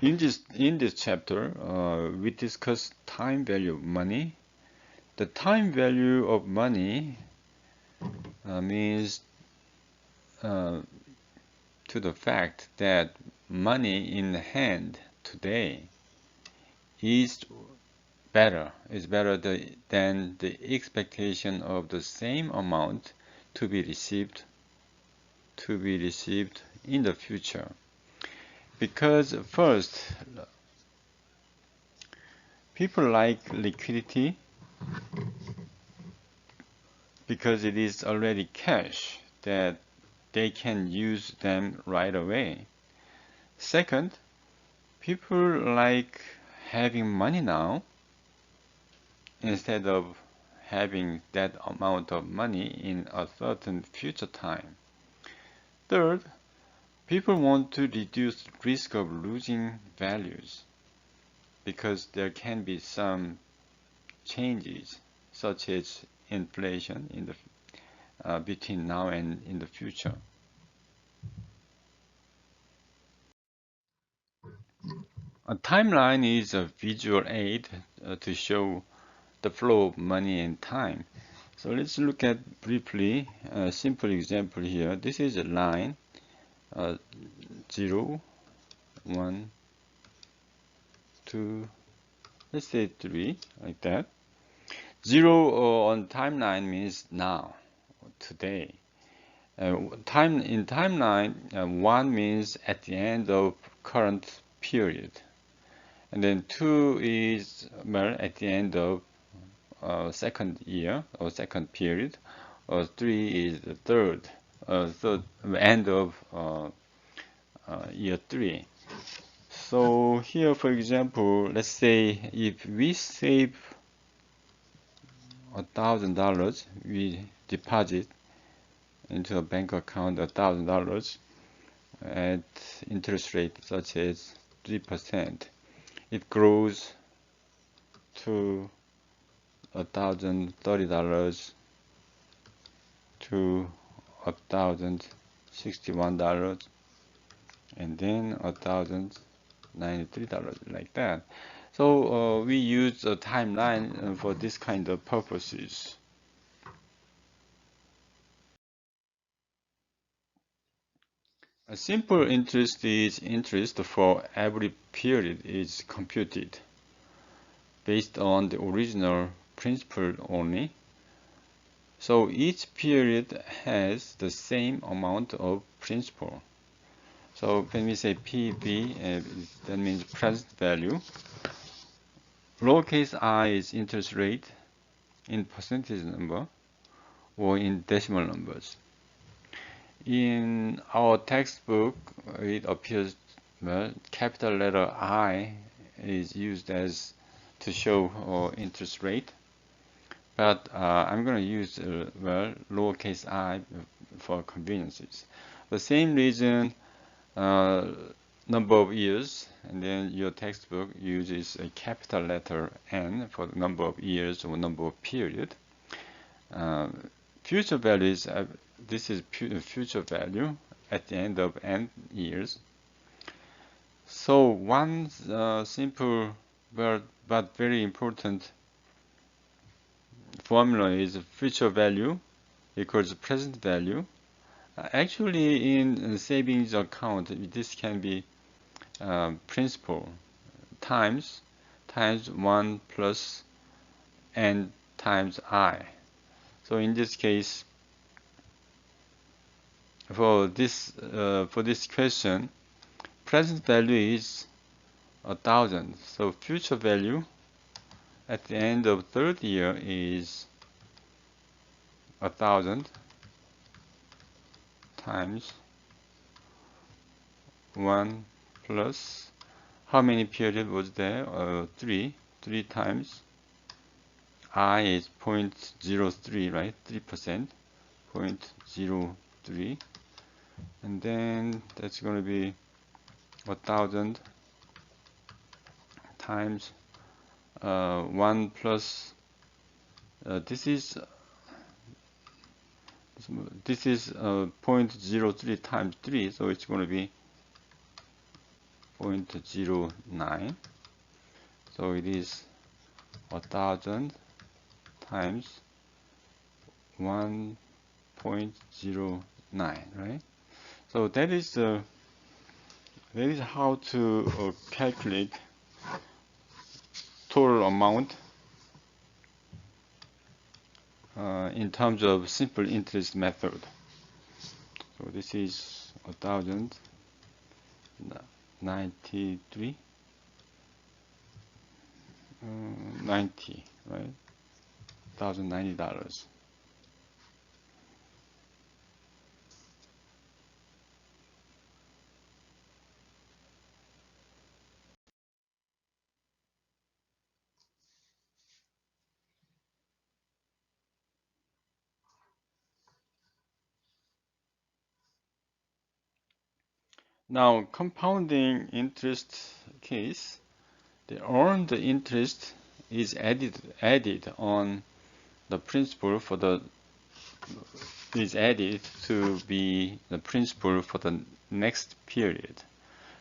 In this chapter, we discuss time value of money. The time value of money means to the fact that money in hand today is better than the expectation of the same amount to be received in the future. Because first, people like liquidity because it is already cash that they can use them right away. Second, people like having money now instead of having that amount of money in a certain future time. Third, people want to reduce risk of losing values because there can be some changes such as inflation in the between now and in the future. A timeline is a visual aid to show the flow of money and time. So let's look at briefly a simple example here. This is a line 0, 1, 2, let's say 3, like that. 0 on timeline means now, today. In timeline, 1 means at the end of current period. And then 2 is at the end of second year or second period. Or 3 is the third end of year 3. So here, for example, let's say if we save $1,000, we deposit into a bank account $1,000 at interest rate such as 3%. It grows to $1,030 to $1,061 and then $1,093, like that. So we use a timeline for this kind of purposes. A simple interest is interest for every period is computed based on the original principal only. So each period has the same amount of principal. So when we say PV, that means present value. Lowercase I is interest rate in percentage number or in decimal numbers. In our textbook, it appears capital letter I is used as to show interest rate, but I'm going to use lowercase I for conveniences. The same reason, number of years, and then your textbook uses a capital letter N for the number of years or number of period. Future values, this is future value at the end of n years. So one simple but very important formula is future value equals present value. Actually, in savings account, this can be principal times 1 plus n times I. So in this case, for this question, present value is 1,000. So future value at the end of third year is 1,000 times 1 plus, how many period was there? 3 times I is 0.03, right? 3%, 0.03, and then that's going to be 1,000 times 1 plus this is 0.03 times 3, so it's going to be 1.09. So it is 1,000 times 1.09, right? So that is how to calculate total amount in terms of simple interest method. So this is 1,093, 90, right? $1,090. Now, compounding interest case, the earned interest is added on the principal for the is added to be the principal for the next period.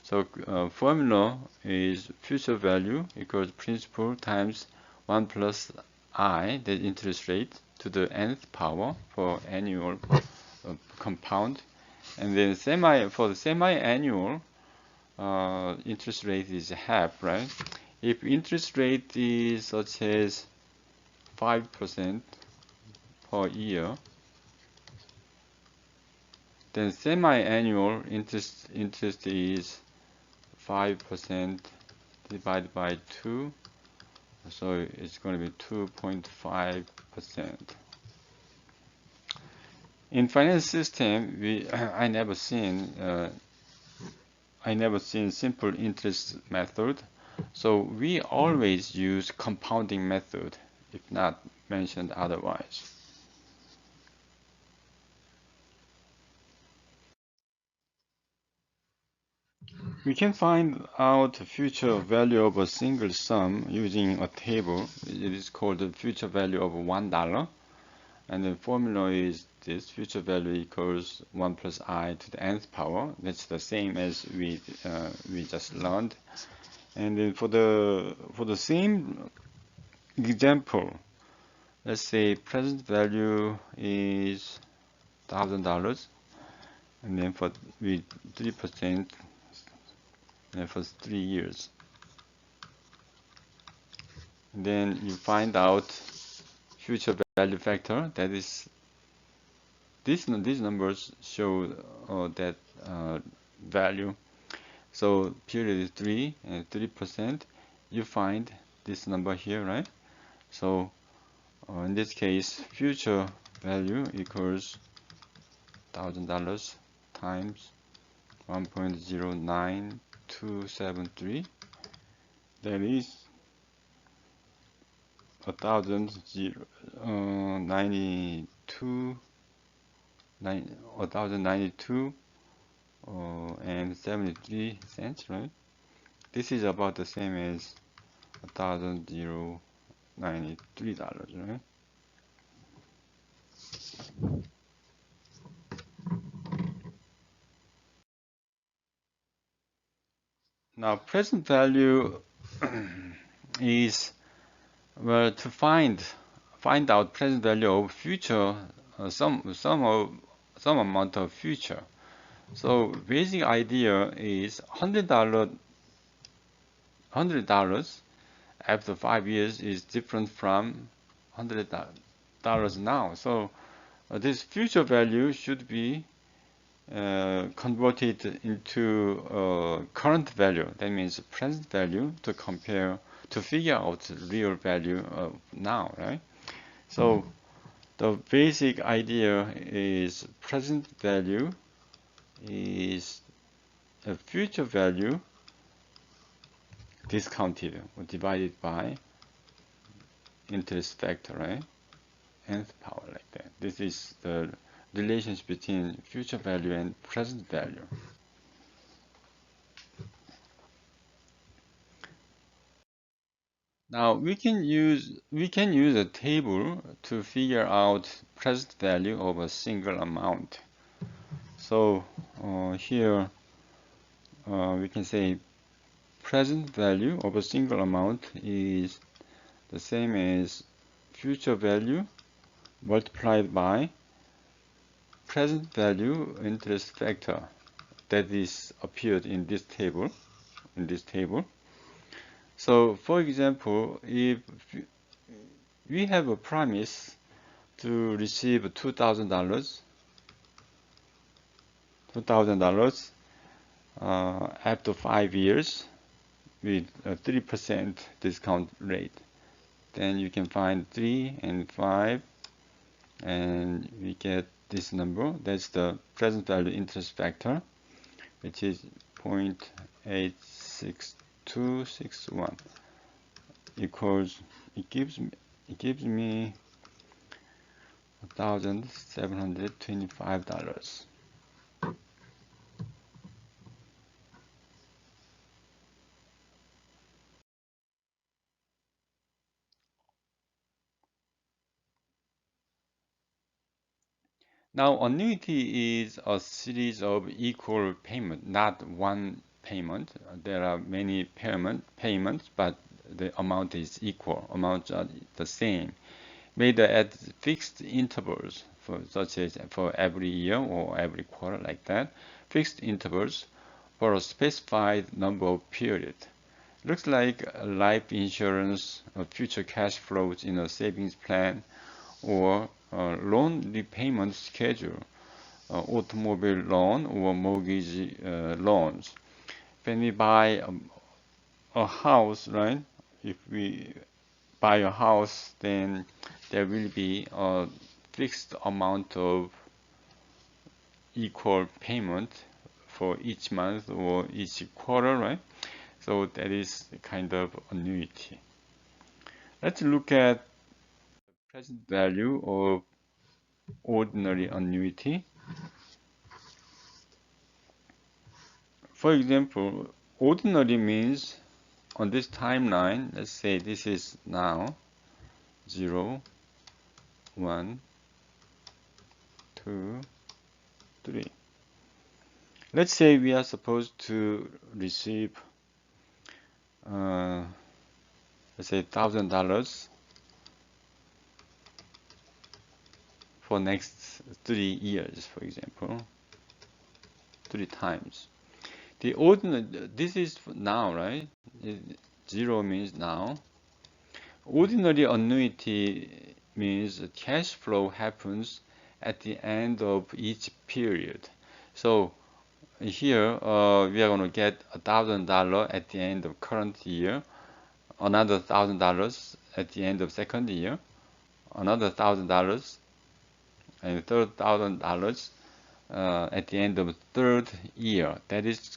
So formula is future value equals principal times 1 plus I, the interest rate, to the nth power for annual compound. And then for the semi-annual, interest rate is half, right? If interest rate is such as 5% per year, then semi-annual interest is 5% divided by 2, so it's going to be 2.5%. In finance system, I never seen simple interest method, so we always use compounding method if not mentioned otherwise. We can find out future value of a single sum using a table. It is called the future value of $1. And the formula is this: future value equals 1 plus I to the nth power. That's the same as we just learned. And then for the same example, let's say present value is $1,000, and then with 3%, for 3 years. And then you find out future value factor. That is, these numbers show that value. So period is 3 and 3%. You find this number here, right? So in this case, future value equals $1,000 times 1.09273. That is 1,092 and 73 cents, right? This is about the same as $1,093, right? Now, present value is, well, to find out present value of future, some amount of future. So basic idea is $100 after 5 years is different from $100 now. So this future value should be converted into current value. That means present value to figure out real value of now, right? So the basic idea is present value is a future value discounted or divided by interest factor, right? Nth power, like that. This is the relationship between future value and present value. Now we can use a table to figure out present value of a single amount. So here we can say present value of a single amount is the same as future value multiplied by present value interest factor that is appeared in this table. So, for example, if we have a promise to receive $2,000 after 5 years with a 3% discount rate, then you can find 3 and 5 and we get this number. That's the present value interest factor, which is 0.86261 equals, it gives me $1,725. Now, annuity is a series of equal payment, not one payment. There are many payments, but the amount is equal. Amounts are the same, made at fixed intervals, such as for every year or every quarter, like that. Fixed intervals for a specified number of periods. Looks like life insurance, future cash flows in a savings plan, or loan repayment schedule, automobile loan or mortgage loans. When we buy a house, right? If we buy a house, then there will be a fixed amount of equal payment for each month or each quarter, right? So that is a kind of annuity. Let's look at present value of ordinary annuity. For example, ordinary means on this timeline, let's say this is now 0, 1, 2, 3. Let's say we are supposed to receive, let's say $1,000 for next 3 years, for example, 3 times. The ordinary, this is now, right? 0 means now. Ordinary annuity means cash flow happens at the end of each period. So here we are going to get $1,000 at the end of current year, another $1,000 at the end of second year, another $1,000 and $3,000 at the end of third year. That is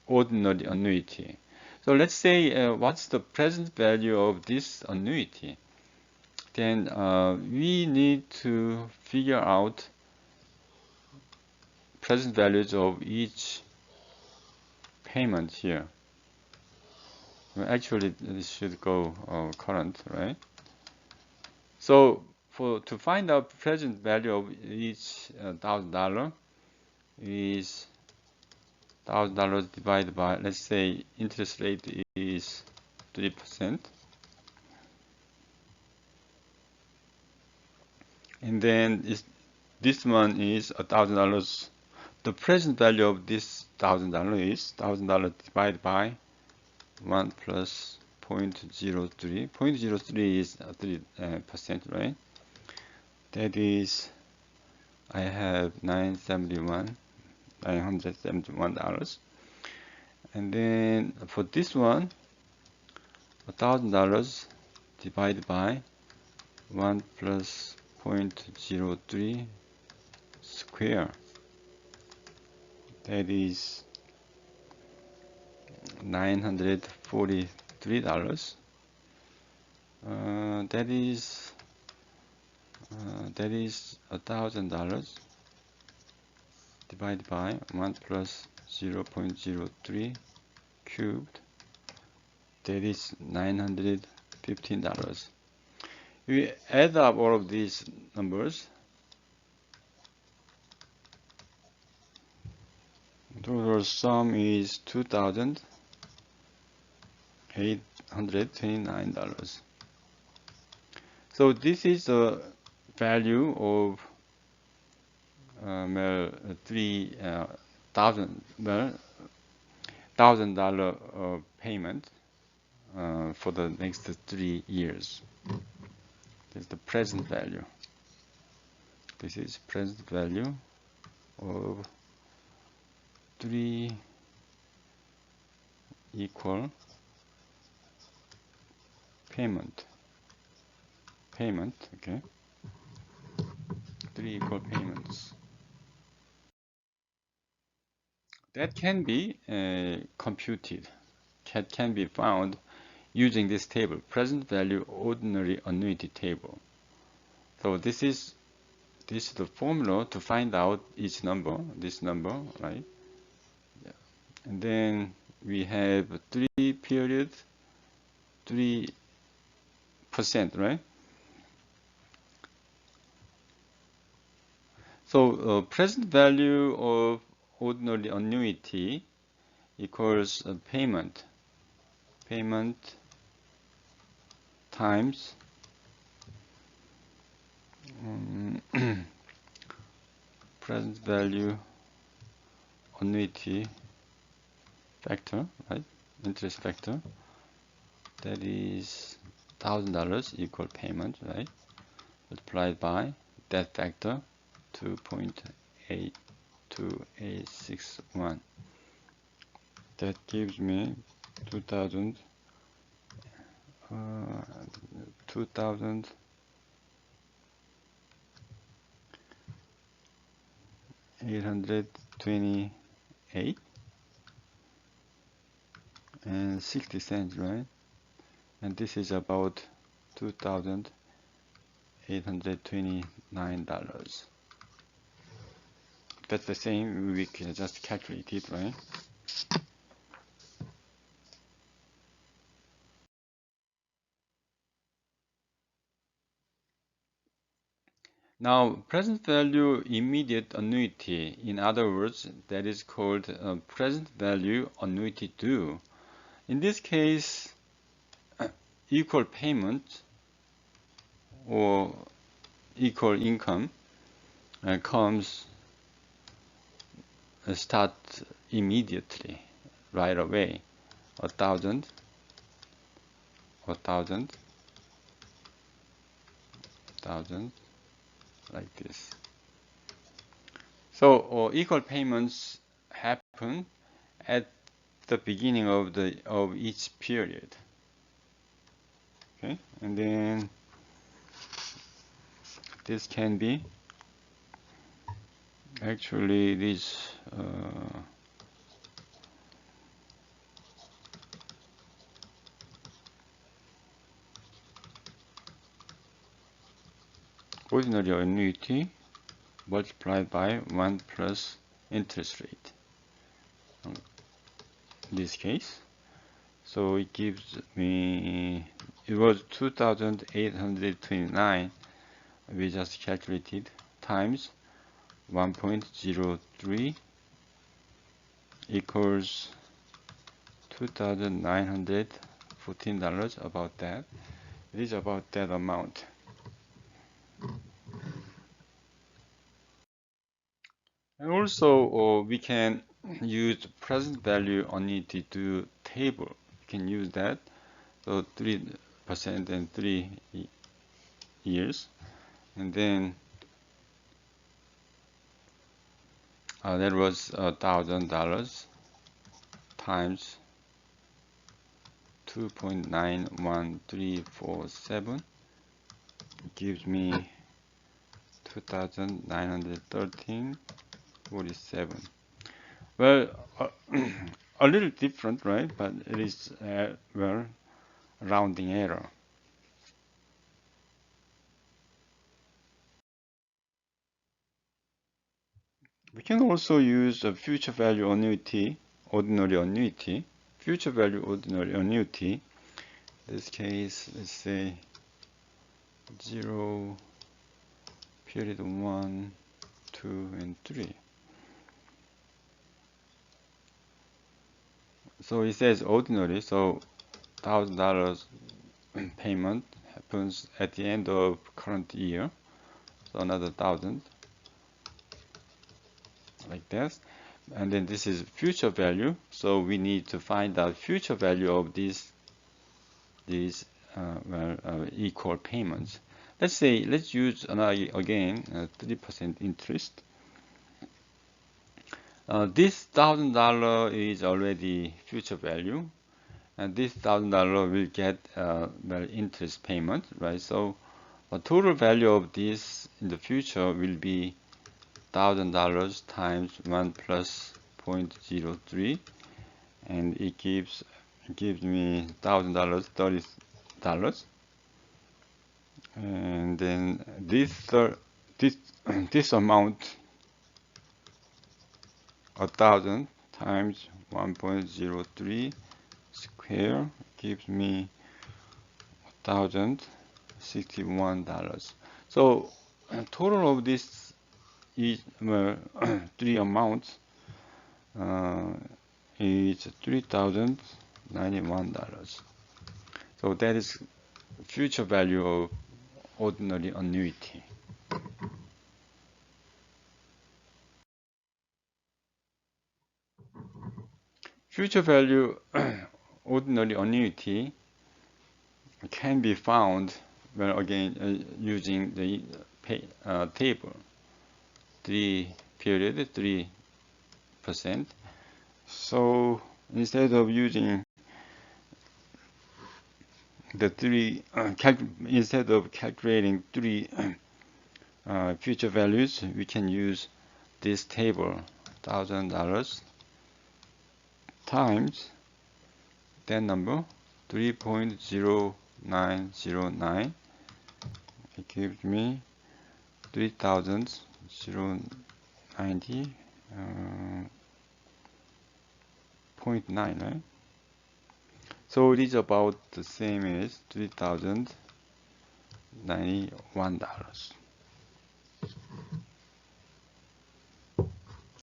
ordinary annuity. So let's say what's the present value of this annuity? Then we need to figure out present values of each payment here. Well, actually, this should go current, right? So to find out present value of each $1,000 is $1,000 divided by, let's say interest rate is 3%. And then this one is $1,000. The present value of this $1,000 is $1,000 divided by 1 plus 0.03. 0.03 is 3%, right? That is, I have $971. And then for this one, $1,000 divided by 1 plus 0.03 square. That is $943. That is $1,000 divided by 1 plus 0.03 cubed. That is $915. We add up all of these numbers. Total sum is $2,000. $829. So this is the value of well, $1,000 payment for the next 3 years. This is the present value. This is present value of 3 equal payment, okay, 3 equal payments. That can be computed, can be found using this table, present value ordinary annuity table. So this is the formula to find out each number, this number, right? Yeah. And then we have 3 periods, 3%, right? So present value of ordinary annuity equals payment times present value annuity factor, right? Interest factor. That is $1,000 equal payment, right? Multiplied by that factor 2.82861. That gives me 2,828 and 60 cents, right? And this is about $2,829. That's the same, we can just calculate it, right? Now, present value immediate annuity, in other words, that is called present value annuity due. In this case, equal payment or equal income comes start immediately, right away. 1,000, 1,000, 1,000, like this. So equal payments happen at the beginning of each period. Okay, and then this can be actually this ordinary annuity multiplied by 1 plus interest rate in this case. So it gives me, it was 2,829, we just calculated, times 1.03 equals $2,914, about that. It is about that amount. And also we can use present value annuity due table. We can use that. So 3% and 3 years. And then that was $1,000 times 2.91347 gives me 2,913.47. Well, a little different, right? But it is well, rounding error. We can also use a future value annuity, ordinary annuity, future value ordinary annuity. In this case, let's say 0, period 1, 2, and 3. So it says ordinary, so $1,000 payment happens at the end of current year, so another 1,000 like this. And then this is future value, so we need to find out future value of these equal payments. Let's use another again 3% interest. This $1,000 is already future value, and this $1,000 will get the interest payment, right? So the total value of this in the future will be $1,000 times 1 plus 0.03, and it gives me $1,000, $30, and then this amount, 1,000 times 1.03 square, gives me $1,061. So total of this is three amounts is $3,091. So that is future value of ordinary annuity. Future value ordinary annuity can be found using the table 3%. So instead of using the instead of calculating three future values, we can use this table, $1,000 times that number, 3.0909. It gives me 3,090.9, right? So it is about the same as $3,091.